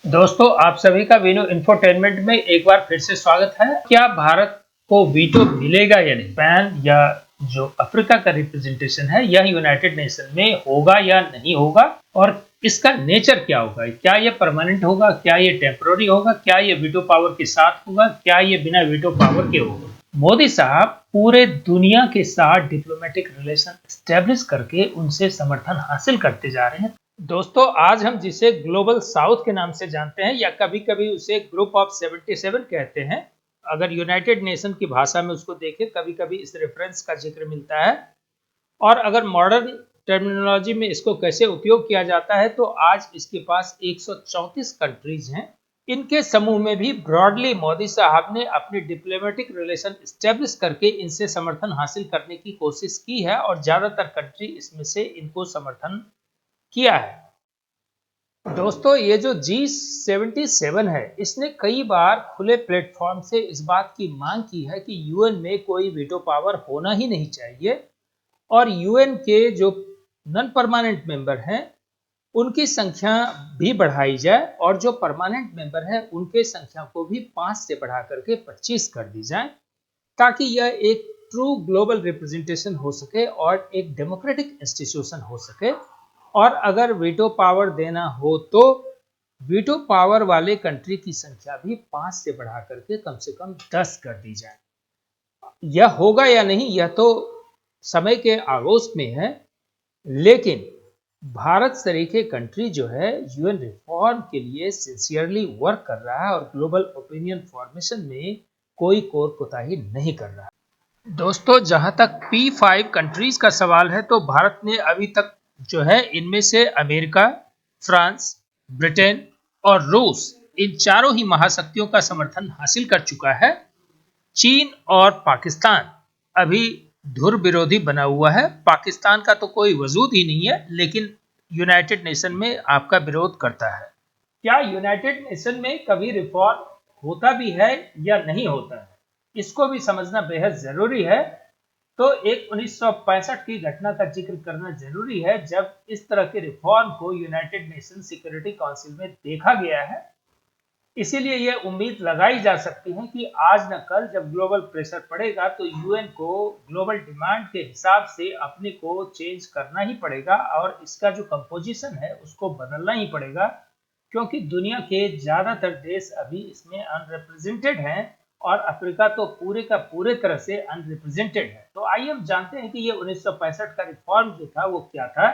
दोस्तों, आप सभी का विनो इंफोटेनमेंट में एक बार फिर से स्वागत है। क्या भारत को वीटो मिलेगा या नहीं? पैन या जो अफ्रीका का रिप्रेजेंटेशन है यह यूनाइटेड नेशन में होगा या नहीं होगा, और इसका नेचर क्या होगा? क्या यह परमानेंट होगा, क्या यह टेम्पररी होगा, क्या यह वीटो पावर के साथ होगा, क्या यह बिना वीटो पावर के होगा? मोदी साहब पूरे दुनिया के साथ डिप्लोमेटिक रिलेशन एस्टेब्लिश करके उनसे समर्थन हासिल करते जा रहे हैं। दोस्तों, आज हम जिसे ग्लोबल साउथ के नाम से जानते हैं या कभी कभी उसे ग्रुप ऑफ 77 कहते हैं, अगर यूनाइटेड नेशन की भाषा में उसको देखें, कभी कभी इस रेफरेंस का जिक्र मिलता है। और अगर मॉडर्न टर्मिनोलॉजी में इसको कैसे उपयोग किया जाता है, तो आज इसके पास 134 कंट्रीज हैं। इनके समूह में भी ब्रॉडली मोदी साहब ने अपनी डिप्लोमेटिक रिलेशन एस्टेब्लिश करके इनसे समर्थन हासिल करने की कोशिश की है, और ज्यादातर कंट्री इसमें से इनको समर्थन किया है। दोस्तों, ये जो G77 है, इसने कई बार खुले प्लेटफॉर्म से इस बात की मांग की है कि यूएन में कोई वीटो पावर होना ही नहीं चाहिए, और यूएन के जो नॉन परमानेंट मेंबर हैं उनकी संख्या भी बढ़ाई जाए, और जो परमानेंट मेंबर हैं उनके संख्या को भी 5 से बढ़ा करके 25 कर दी जाए, ताकि यह एक ट्रू ग्लोबल रिप्रेजेंटेशन हो सके और एक डेमोक्रेटिक इंस्टीट्यूशन हो सके। और अगर वीटो पावर देना हो तो वीटो पावर वाले कंट्री की संख्या भी 5 से बढ़ा करके कम से कम 10 कर दी जाए। यह होगा या नहीं, यह तो समय के आगोश में है, लेकिन भारत सरीखे कंट्री जो है यूएन रिफॉर्म के लिए सिंसियरली वर्क कर रहा है और ग्लोबल ओपिनियन फॉर्मेशन में कोई कोर कोताही नहीं कर रहा है। दोस्तों, जहां तक P5 कंट्रीज का सवाल है, तो भारत ने अभी तक जो है इनमें से अमेरिका, फ्रांस, ब्रिटेन और रूस, इन चारों ही महाशक्तियों का समर्थन हासिल कर चुका है। चीन और पाकिस्तान अभी धुर विरोधी बना हुआ है। पाकिस्तान का तो कोई वजूद ही नहीं है, लेकिन यूनाइटेड नेशन में आपका विरोध करता है। क्या यूनाइटेड नेशन में कभी रिफॉर्म होता भी है या नहीं होता है, इसको भी समझना बेहद जरूरी है। तो एक 1965 की घटना का जिक्र करना जरूरी है, जब इस तरह के रिफॉर्म को यूनाइटेड नेशन सिक्योरिटी काउंसिल में देखा गया है। इसीलिए यह उम्मीद लगाई जा सकती है कि आज न कल जब ग्लोबल प्रेशर पड़ेगा तो यूएन को ग्लोबल डिमांड के हिसाब से अपने को चेंज करना ही पड़ेगा, और इसका जो कंपोजिशन है उसको बदलना ही पड़ेगा, क्योंकि दुनिया के ज्यादातर देश अभी इसमें अनरिप्रेजेंटेड हैं और अफ्रीका तो पूरे का पूरे तरह से अनरिप्रेजेंटेड है। तो आइए हम जानते हैं कि ये 1965 का रिफॉर्म जो था वो क्या था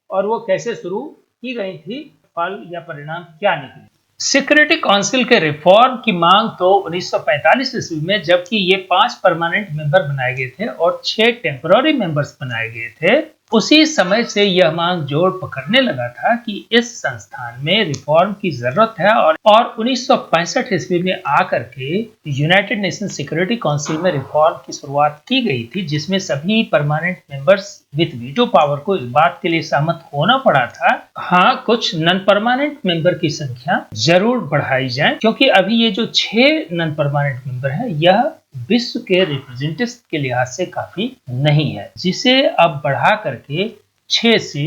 और वो कैसे शुरू की गई थी, फल या परिणाम क्या निकले। सिक्योरिटी काउंसिल के रिफॉर्म की मांग तो 1945 ईस्वी में, जबकि ये 5 परमानेंट मेंबर बनाए गए थे और 6 टेम्पररी मेंबर्स बनाए गए थे, उसी समय से यह मांग जोर पकड़ने लगा था कि इस संस्थान में रिफॉर्म की जरूरत है। और 1965 ईस्वी में आकर के यूनाइटेड नेशन सिक्योरिटी काउंसिल में रिफॉर्म की शुरुआत की गई थी, जिसमें सभी permanent members with veto power को इस बात के लिए सहमत होना पड़ा था। हाँ, कुछ नॉन परमानेंट मेंबर की संख्या जरूर बढ़ाई जाए, क्योंकि अभी ये जो 6 नॉन परमानेंट मेंबर है यह विश्व के रिप्रेजेंटेशन के लिहाज से काफी नहीं है, जिसे अब बढ़ा करके 6 से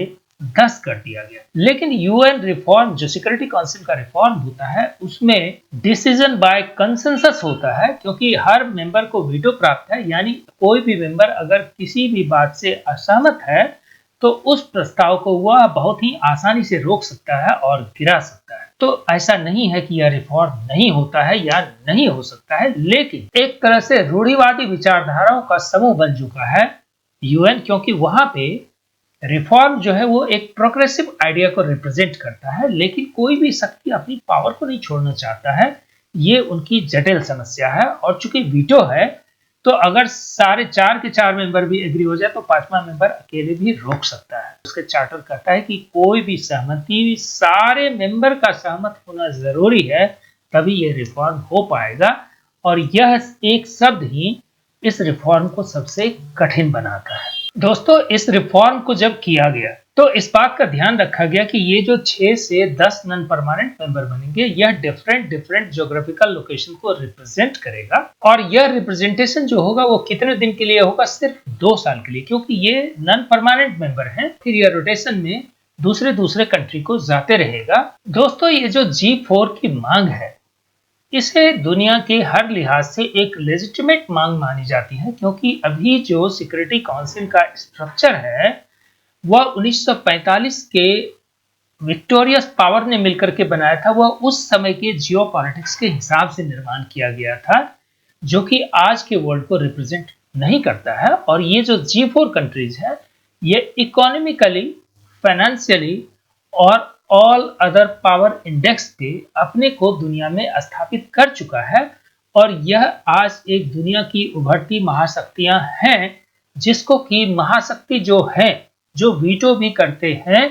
10 कर दिया गया। लेकिन यूएन रिफॉर्म, जो सिक्योरिटी काउंसिल का रिफॉर्म होता है, उसमें डिसीजन बाय कंसेंसस होता है, क्योंकि हर मेंबर को वीटो प्राप्त है। यानी कोई भी मेंबर अगर किसी भी बात से असहमत है तो उस प्रस्ताव को वह बहुत ही आसानी से रोक सकता है और गिरा सकता है। तो ऐसा नहीं है कि यह रिफॉर्म नहीं होता है या नहीं हो सकता है, लेकिन एक तरह से रूढ़िवादी विचारधाराओं का समूह बन चुका है यूएन, क्योंकि वहां पे रिफॉर्म जो है वो एक प्रोग्रेसिव आइडिया को रिप्रेजेंट करता है, लेकिन कोई भी शक्ति अपनी पावर को नहीं छोड़ना चाहता है। ये उनकी जटिल समस्या है, और चूंकि वीटो है तो अगर सारे 4 के 4 मेंबर भी एग्री हो जाए तो 5वां मेंबर अकेले भी रोक सकता है। उसके चार्टर कहता है कि कोई भी सहमति, सारे मेंबर का सहमत होना जरूरी है, तभी यह रिफॉर्म हो पाएगा। और यह एक शब्द ही इस रिफॉर्म को सबसे कठिन बनाता है। दोस्तों, इस रिफॉर्म को जब किया गया तो इस बात का ध्यान रखा गया कि ये जो 6 से 10 नॉन परमानेंट मेंबर बनेंगे, यह डिफरेंट ज्योग्राफिकल लोकेशन को रिप्रेजेंट करेगा, और यह रिप्रेजेंटेशन जो होगा वो कितने दिन के लिए होगा? सिर्फ 2 साल के लिए, क्योंकि ये नॉन परमानेंट मेंबर हैं। फिर यह रोटेशन में दूसरे दूसरे कंट्री को जाते रहेगा। दोस्तों, ये जो G4 की मांग है, इसे दुनिया के हर लिहाज से एक लेजिटिमेट मांग मानी जाती है, क्योंकि अभी जो सिक्योरिटी काउंसिल का स्ट्रक्चर है वह 1945 के विक्टोरियस पावर ने मिलकर के बनाया था। वह उस समय के जियोपॉलिटिक्स के हिसाब से निर्माण किया गया था, जो कि आज के वर्ल्ड को रिप्रेजेंट नहीं करता है। और ये जो G4 कंट्रीज है, ये इकोनॉमिकली, फाइनेंशियली और ऑल अदर पावर इंडेक्स पे अपने को दुनिया में स्थापित कर चुका है। और यह आज एक दुनिया की उभरती महाशक्तियां हैं, जिसको कि महाशक्ति जो है, जो वीटो भी करते हैं,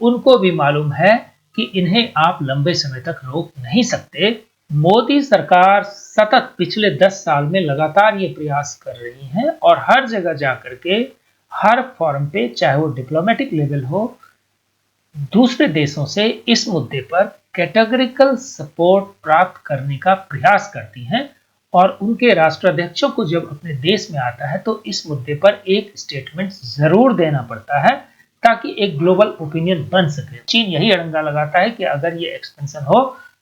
उनको भी मालूम है कि इन्हें आप लंबे समय तक रोक नहीं सकते। मोदी सरकार सतत पिछले 10 साल में लगातार ये प्रयास कर रही है और हर जगह जाकर के, हर फोरम पे, चाहे वो डिप्लोमेटिक लेवल हो, दूसरे देशों से इस मुद्दे पर कैटेगरिकल सपोर्ट प्राप्त करने का प्रयास करती हैं। और उनके राष्ट्राध्यक्षों को जब अपने देश में आता है तो इस मुद्दे पर एक स्टेटमेंट जरूर देना पड़ता है, ताकि एक ग्लोबल ओपिनियन बन सके। चीन यही अड़ंगा लगाता है कि अगर ये एक्सपेंशन हो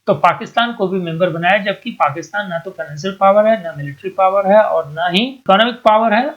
तो पाकिस्तान को भी मेंबर बनाया, जबकि पाकिस्तान ना तो फाइनेंशियल पावर है, ना मिलिट्री पावर है और ना ही इकोनॉमिक पावर है।